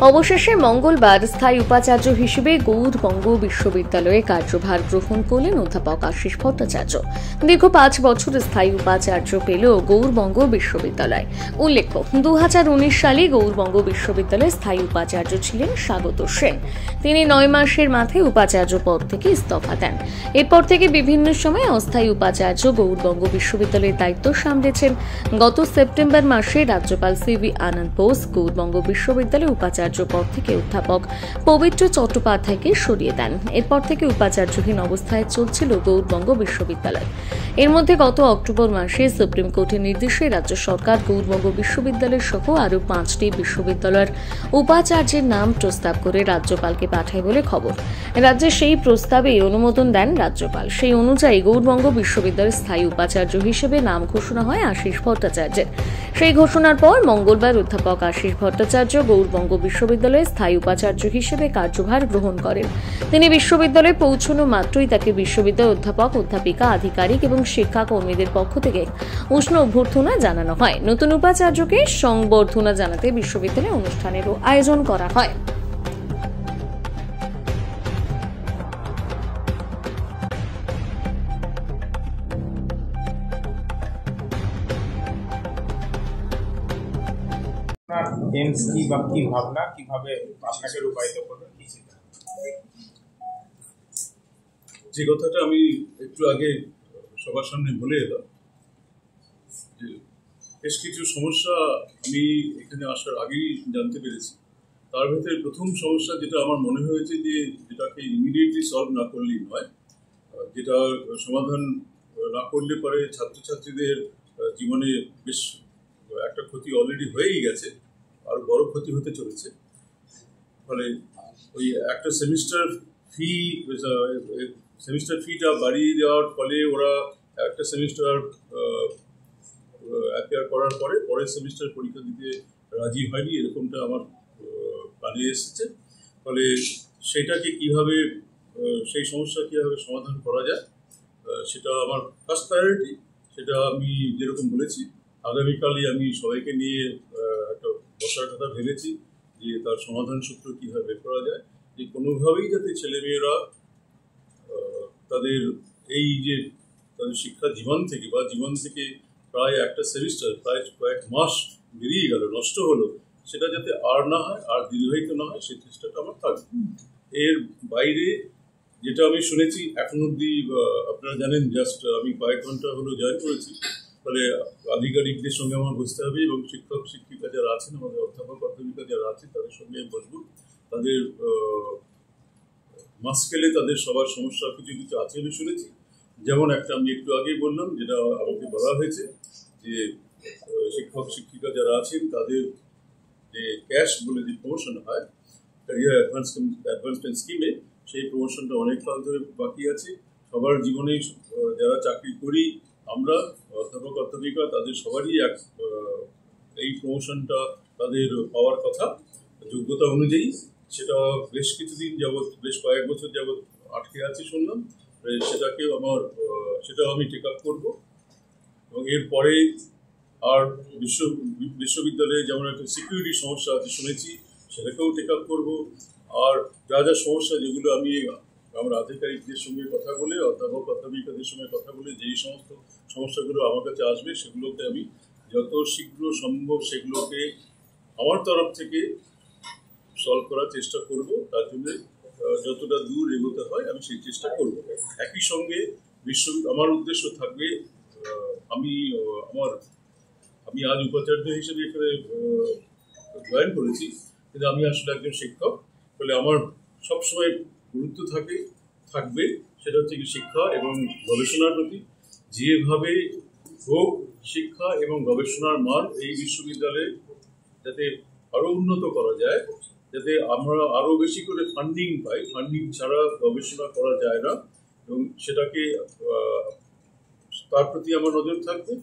অবশেষে মঙ্গলবার স্থায়ী উপাচার্য হিসেবে গৌড়বঙ্গ বিশ্ববিদ্যালয়ে কার্যভার গ্রহণ করলেন অধ্যাপক আশিস ভট্টাচার্য। দীর্ঘ 5 বছর স্থায়ী উপাচার্য পেল গৌড়বঙ্গ বিশ্ববিদ্যালয়। উল্লেখ্য, 2019 সালে গৌড়বঙ্গ বিশ্ববিদ্যালয়ে স্থায়ী উপাচার্য ছিলেন স্বাগত সেন। তিনি 9 মাসের মাথায় উপাচার্য পদ থেকে ইস্তফা দেন। এরপর থেকে বিভিন্ন সময় অস্থায়ী উপাচার্য গৌড়বঙ্গ বিশ্ববিদ্যালয়ের দায়িত্ব সামলেছেন। গত সেপ্টেম্বর মাসে রাজ্যপাল সিভি আনন্দ বোস গৌড়বঙ্গ বিশ্ববিদ্যালয়ে উপাচার্য পদ থেকে অধ্যাপক পবিত্র চট্টোপাধ্যায়কে সরিয়ে দেন। এরপর থেকে উপাচার্যহীন অবস্থায় চলছিল গৌড়বঙ্গ বিশ্ববিদ্যালয়। এর মধ্যে গত অক্টোবর মাসে সুপ্রিম কোর্টের নির্দেশে রাজ্য সরকার গৌড়বঙ্গ বিশ্ববিদ্যালয় সহ আরও 5টি বিশ্ববিদ্যালয়ের উপাচার্যের নাম প্রস্তাব করে রাজ্যপালকে পাঠায় বলে খবর। রাজ্যে সেই প্রস্তাবে অনুমোদন দেন রাজ্যপাল। সেই অনুযায়ী গৌড়বঙ্গ বিশ্ববিদ্যালয়ের স্থায়ী উপাচার্য হিসেবে নাম ঘোষণা হয় আশিস ভট্টাচার্যের। সেই ঘোষণার পর মঙ্গলবার অধ্যাপক আশিস ভট্টাচার্য গৌড়বঙ্গ বিশ্ববিদ্যালয়ে স্থায়ী উপাচার্য হিসেবে কার্যভার গ্রহণ করেন। তিনি বিশ্ববিদ্যালয়ে পৌঁছানো মাত্রই তাকে বিশ্ববিদ্যালয়ের অধ্যাপক, অধ্যাপিকা, আধিকারিক এবং শিক্ষা কর্মীদের পক্ষ থেকে উষ্ণ অভ্যর্থনা জানানো হয়। নতুন উপাচার্যকে সংবর্ধনা জানাতে বিশ্ববিদ্যালয়ে অনুষ্ঠানেরও আয়োজন করা হয়। ভাবনা কিভাবে আপনাকে রূপায়িত করবে, কি চিন্তা? যে কথাটা আমি একটু আগে সবার সামনে বলে এলাম, যে বেশ কিছু সমস্যা আমি এখানে আসার আগেই জানতে পেরেছি। তার ভেতরে প্রথম সমস্যা যেটা আমার মনে হয়েছে যে যেটাকে ইমিডিয়েটলি সলভ না করলেই নয়, যেটা সমাধান না করলে পরে ছাত্রছাত্রীদের জীবনে বেশ একটা ক্ষতি অলরেডি হয়েই গেছে, আরো বড় ক্ষতি হতে চলেছে। ফলে ওই একটা সেমিস্টার ফিটা বাড়িয়ে দেওয়ার ফলে ওরা একটা সেমিস্টার অ্যাপিয়ার করার পরে পরের সেমিস্টার পরীক্ষা দিতে রাজি হয়নি, এরকমটা আমার কানে এসেছে। ফলে সেটাকে কিভাবে, সেই সমস্যা কিভাবে সমাধান করা যায় সেটা আমার ফার্স্ট প্রায়োরিটি। সেটা আমি যেরকম বলেছি, আগামীকালই আমি সবাইকে নিয়ে একটা বসার কথা ভেবেছি যে তার সমাধান সূত্র কীভাবে বের করা যায়, যে কোনোভাবেই যাতে ছেলেমেয়েরা তাদের এই যে তাদের শিক্ষা জীবন থেকে বা জীবন থেকে প্রায় একটা সেমিস্টার, প্রায় কয়েক মাস বেরিয়ে গেল, নষ্ট হলো, সেটা যাতে আর না হয়, আর দীর্ঘায়িত না হয়, সেই চেষ্টাটা আমার থাকবে। এর বাইরে যেটা আমি শুনেছি এখন অব্দি, আপনারা জানেন, জাস্ট আমি কয়েক ঘন্টা হলো জয়েন করেছি। ফলে আধিকারিকদের সঙ্গে আমার বসতে হবে এবং শিক্ষক শিক্ষিকা যারা আছেন, আমাদের অধ্যাপক অধ্যাপিকা যারা আছেন, তাদের সঙ্গে বসবো। তাদের মাসকেলে তাদের সবার সমস্যা কিছু কিছু আছে আমি শুনেছি। যেমন একটা আমি একটু আগেই বললাম, যেটা আমাকে বলা হয়েছে যে শিক্ষক শিক্ষিকা যারা আছেন তাদের যে ক্যাশ বলে যে প্রমোশন হয় ক্যারিয়ার অ্যাডভান্সমেন্ট স্কিমে, সেই প্রমোশনটা অনেক কাল ধরে বাকি আছে। সবার জীবনেই যারা চাকরি করি আমরা, অধ্যাপক অধ্যাপিকা, তাদের সবারই এই প্রমোশনটা তাদের পাওয়ার কথা যোগ্যতা অনুযায়ী। সেটা বেশ কিছুদিন যাবৎ, বেশ কয়েক বছর যাবৎ আটকে আছে শুনলাম। সেটাও আমি টেক আপ করবো। এবং এরপরে আর বিশ্ববিদ্যালয়ে যেমন একটা সিকিউরিটি সমস্যা আছে শুনেছি, সেটাকেও টেক আপ করবো। আর যা যা সমস্যা, যেগুলো আমি আমার আধিকারিকদের সঙ্গে কথা বলে, অধ্যাপক অধ্যাপিকাদের সঙ্গে কথা বলে যেই সমস্ত সমস্যাগুলো আমার কাছে আসবে, সেগুলোকে আমি যত শীঘ্র সম্ভব সেগুলোকে আমার তরফ থেকে সলভ করার চেষ্টা করব। তার জন্য যতটা দূর এগোতে হয় আমি সেই চেষ্টা করব। একই সঙ্গে আমার উদ্দেশ্য থাকবে, আমি আজ উপাচার্য হিসেবে এখানে জয়েন করেছি, কিন্তু আমি আসলে একজন শিক্ষক। ফলে আমার সবসময় গুরুত্ব থাকবে সেটা হচ্ছে কি শিক্ষা এবং গবেষণার প্রতি। যেভাবে হোক শিক্ষা এবং গবেষণার মান এই বিশ্ববিদ্যালয়ে যাতে আরো উন্নত করা যায়, যাতে আমরা আরো বেশি করে ফান্ডিং পাই। ফান্ডিং ছাড়া গবেষণা করা যায় না, এবং সেটাকে তার প্রতি আমার নজর থাকবে।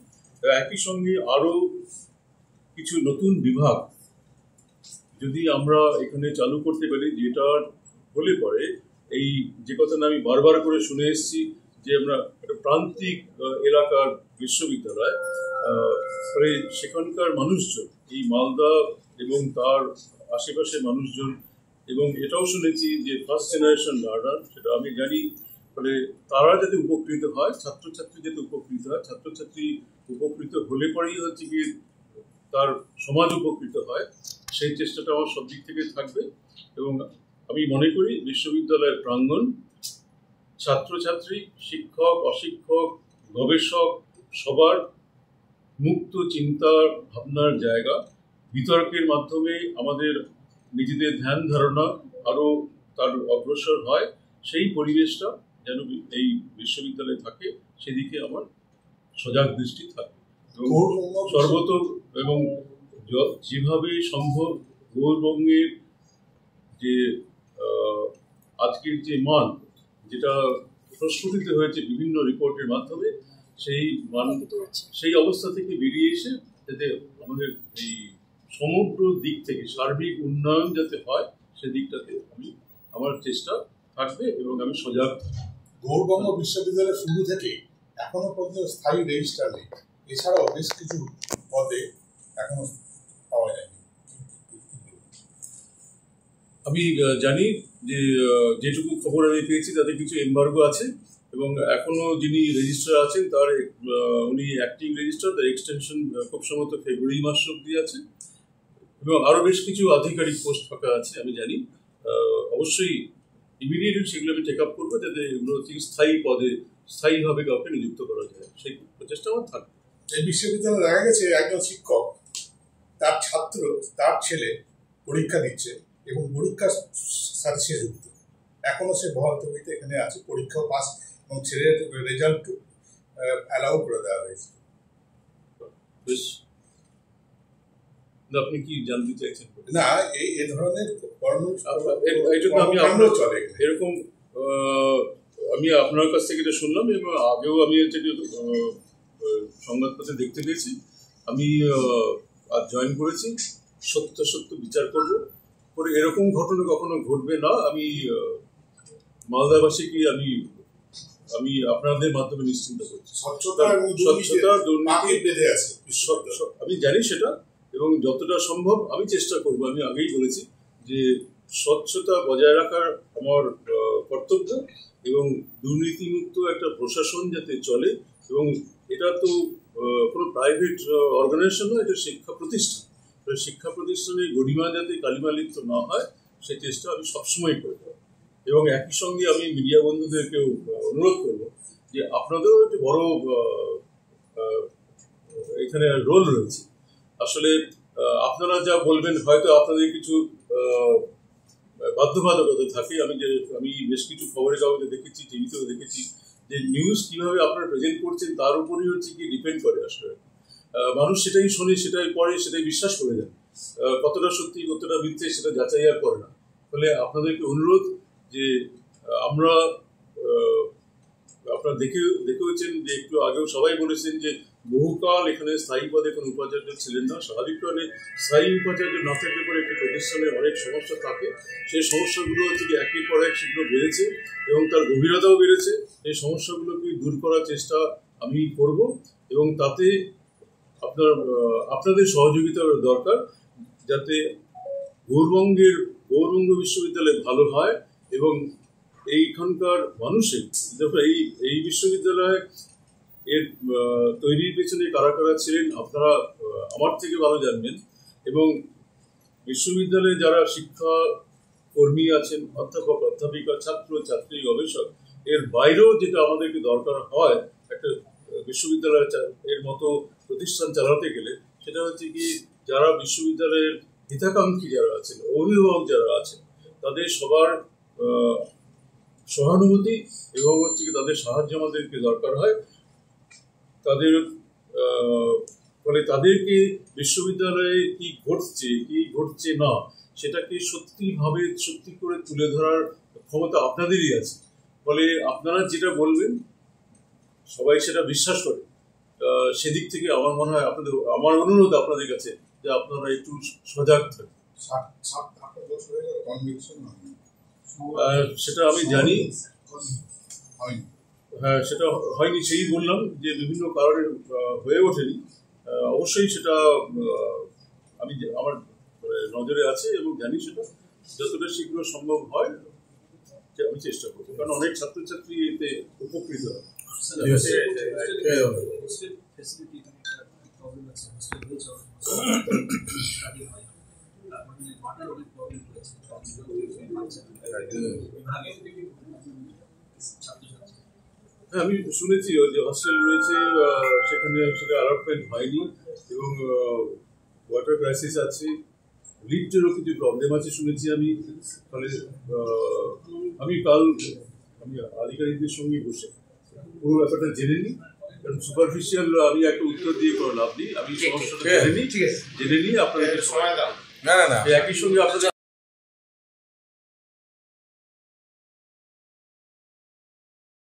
একই সঙ্গে আরো কিছু নতুন বিভাগ যদি আমরা এখানে চালু করতে পারি, যেটা হলে পরে এই যে কথা আমি বারবার করে শুনে এসেছি যে আমরা একটা প্রান্তিক এলাকার বিশ্ববিদ্যালয়, ফলে সেখানকার মানুষজন এই মালদা এবং তার আশেপাশের মানুষজন, এবং এটাও শুনেছি যে ফার্স্ট জেনারেশন লার্নার, সেটা আমি জানি, ফলে তারা যাতে উপকৃত হয়, ছাত্রছাত্রী যাতে উপকৃত হয়, ছাত্রছাত্রী উপকৃত হলে পরেই হচ্ছে কি তার সমাজ উপকৃত হয়, সেই চেষ্টাটা আমার সব দিক থেকে থাকবে। এবং আমি মনে করি বিশ্ববিদ্যালয়ের প্রাঙ্গণ ছাত্রছাত্রী, শিক্ষক, অশিক্ষক, গবেষক সবার মুক্ত চিন্তা ভাবনার জায়গা। বিতর্কের মাধ্যমে আমাদের নিজেদের ধ্যান ধারণা আরও তার অগ্রসর হয়, সেই পরিবেশটা যেন এই বিশ্ববিদ্যালয়ে থাকে, সেদিকে আমার সজাগ দৃষ্টি থাকে। এবং সর্বত এবং যেভাবে সম্ভব গৌরবঙ্গের যে আজকের যে মান, যেটা প্রস্ফুটিত হয়েছে বিভিন্ন রিপোর্টের মাধ্যমে, সেই মান, সেই অবস্থা থেকে বেরিয়ে এসে যাতে আমাদের এই সমগ্র দিক থেকে সার্বিক উন্নয়ন যাতে হয়, সেদিকটাতে আমার চেষ্টা থাকবে এবং আমি সজাগ থাকবো। গৌরবঙ্গ বিশ্ববিদ্যালয়ের শুরু থেকে এখনো পর্যন্ত স্থায়ী রেজিস্ট্রার নেই, এছাড়াও বেশ কিছু পদে এখনো পাওয়া যায়নি। আমি জানি যে যেটুকু খবর আমি পেয়েছি তাতে কিছু এমবার্গো আছে, এবং এখনো যিনি রেজিস্ট্রার আছেন তার উনি অ্যাক্টিং রেজিস্ট্রার, তার এক্সটেনশন খুব সম্ভবত ফেব্রুয়ারি মাস অব্দি আছে, এবং আরও বেশ কিছু আধিকারিক পোস্ট ফাঁকা আছে আমি জানি। অবশ্যই ইমিডিয়েটলি সেগুলো আমি টেক আপ করবো, যাতে এগুলো থেকে স্থায়ী পদে স্থায়ীভাবে কাউকে নিযুক্ত করা যায়, সেই প্রচেষ্টা আমার থাকবে। এই বিশ্ববিদ্যালয়ে দেখা গেছে একজন শিক্ষক তার ছেলে পরীক্ষা দিচ্ছে এবং পরীক্ষার সাথে সে যুক্ত, এখনো সে বহালতবিতে এখানে আছে, পরীক্ষাও পাস এবং ছেলের রেজাল্ট অ্যালাউ করে দেওয়া হয়েছে। বেশ, আপনি কি জানতে চাইছেন? না, এই ধরনের চলে এরকম, আমি আপনার কাছ থেকে এটা শুনলাম, এবং আগেও আমি সংবাদপত্রে দেখতে পেয়েছি। আমি আজ জয়েন করেছি, সত্য বিচার করব, করে এরকম ঘটনা কখনো ঘটবে না, আমি মালদাবাসীকে আমি আপনাদের মাধ্যমে নিশ্চিন্ত করছি। স্বচ্ছতা, দুর্নীতি আমি জানি সেটা, এবং যতটা সম্ভব আমি চেষ্টা করব। আমি আগেই বলেছি যে স্বচ্ছতা বজায় রাখার আমার কর্তব্য, এবং দুর্নীতিমুক্ত একটা প্রশাসন যাতে চলে, এবং এটা তো কোনো প্রাইভেট অর্গানাইজেশন নয়, এটা শিক্ষা প্রতিষ্ঠান, শিক্ষা প্রতিষ্ঠানের গরিমা যাতে কালিমালিপ্ত না হয় সেই চেষ্টা আমি সবসময় করব। এবং একই সঙ্গে আমি মিডিয়া বন্ধুদেরকেও অনুরোধ করব যে আপনাদেরও একটি বড় এখানে রোল রয়েছে। আসলে আপনারা যা বলবেন হয়তো আপনাদের কিছু বাধ্যবাধকতা থাকে। আমি বেশ কিছু খবরের কাগজে দেখেছি, টিভিতেও দেখেছি যে নিউজ কিভাবে আপনারা প্রেজেন্ট করছেন তার উপরই হচ্ছে কি ডিপেন্ড করে। আসলে মানুষ সেটাই শোনে, সেটাই পড়ে, সেটাই বিশ্বাস করে যায়, কতটা সত্যি কতটা মিথ্যে সেটা যাচাই আর করে না। ফলে আপনাদেরকে অনুরোধ যে আমরা আপনারা দেখেওছেন যে একটু আগেও সবাই বলেছেন যে বহুকাল এখানে স্থায়ী পদে কোনো উপাচার্য ছিলেন না। স্বাভাবিকভাবে স্থায়ী উপাচার্য না থাকলে পরে একটি প্রতিষ্ঠানে অনেক সমস্যা থাকে, সেই সমস্যাগুলো হচ্ছে কি একের পর এক সেগুলো বেড়েছে এবং তার গভীরতাও বেড়েছে। এই সমস্যাগুলোকে দূর করার চেষ্টা আমি করব, এবং তাতে আপনাদের সহযোগিতা দরকার, যাতে গৌরবঙ্গ বিশ্ববিদ্যালয় ভালো হয়। এবং এইখানকার মানুষের দেখো এই বিশ্ববিদ্যালয় এর তৈরির পেছনে কারা কারা ছিলেন আপনারা আমার থেকে ভালো জানবেন, এবং বিশ্ববিদ্যালয়ে যারা শিক্ষা কর্মী আছেন, অধ্যাপক অধ্যাপিকা, ছাত্র ছাত্রী, গবেষক, এর বাইরেও যেটা আমাদেরকে দরকার হয় একটা বিশ্ববিদ্যালয় এর মতো প্রতিষ্ঠান চালাতে গেলে, সেটা হচ্ছে কি যারা বিশ্ববিদ্যালয়ের হিতাকাঙ্ক্ষী যারা আছেন, অভিভাবক যারা আছেন, তাদের সবার সহানুভূতি এবং হচ্ছে কি তাদের সাহায্য আমাদেরকে দরকার হয়। ফলে তাদেরকে বিশ্ববিদ্যালয়ে কি ঘটছে না সেটাকে সত্যি করে তুলে ধরার ক্ষমতা আপনাদেরই আছে। ফলে আপনারা যেটা বলবেন সবাই সেটা বিশ্বাস করে, সেদিক থেকে আমার মনে হয় আমার অনুরোধ আপনাদের কাছে যে আপনারা একটু সজাগ থাকবেন। সেটা আমি জানি, হ্যাঁ সেটা হয়নি, সেই বললাম যে বিভিন্ন কারণে হয়ে ওঠেনি। অবশ্যই সেটা আমার নজরে আছে এবং জানি সেটা যতটা শীঘ্র সম্ভব হয় যে আমি চেষ্টা করবো, কারণ অনেক ছাত্রছাত্রী এতে উপকৃত হয়। হ্যাঁ, আমি শুনেছি যে হস্টেল রয়েছে, সেখানে সেটা অ্যালটমেন্ট হয়নি এবং ওয়াটার ক্রাইসিস আছে, লিফটেরও কিছু প্রবলেম আছে শুনেছি আমি। ফলে আমি কাল আধিকারিকদের সঙ্গে বসে পুরো ব্যাপারটা জেনে নিই, কারণ সুপারফিশিয়াল আমি একটা উত্তর দিয়ে কোনো লাভ নেই। আমি সমস্যাটা জেনে নিই, আপনাদেরকে সময় দাও। না একই সঙ্গে আপনাদের